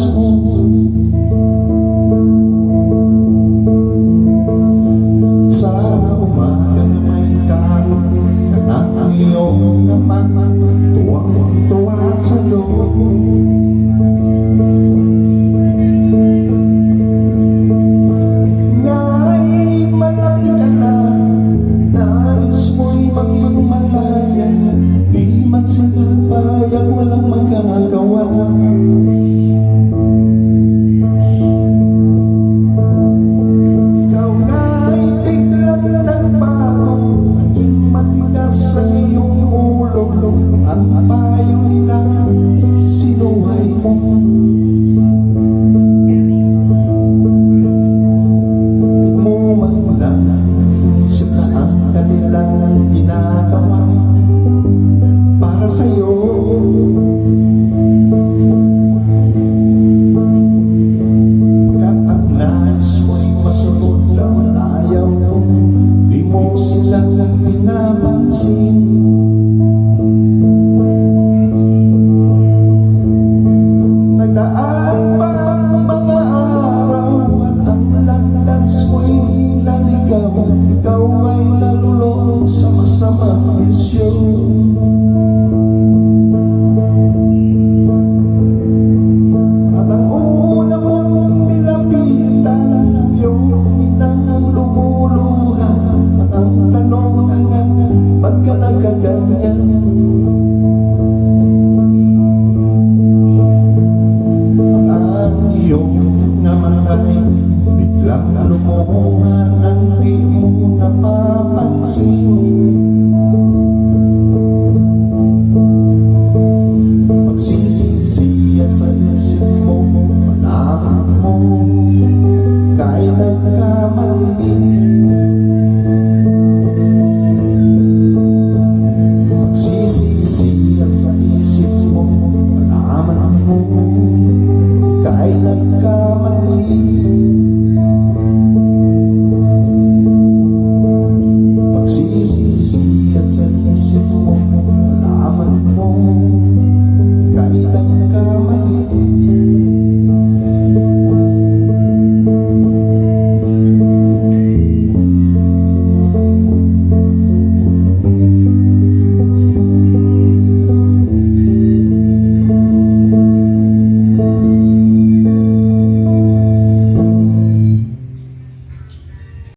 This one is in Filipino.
puso. Sa umagang may karoon ka ng iyong naman, tuwang-tuwa sa loob. Nga'y malaki ka na, nais mo'y maging malaya, di man sinipayang walang magagawa. Ikaw nga'y biglang nagbago, naging matigas sa iyong ulo. Ang payo nila, sinuway mo. Kanilang ginagawa para sa'yo. Pagkat ang nais mo'y masunod lang ayaw mo, di mo silang pinapansin. Nagdaan pa ang mga araw at ang landas mo'y naligaw. Ikaw ay nalulong sa masamang isyo. At ang una mong nilapitan, iyong inang lumuluha. At ang tanong hanggang, ba't ka nagkaganyan? At ang iyong namatay, biglang lumungan ng di mo napapansin.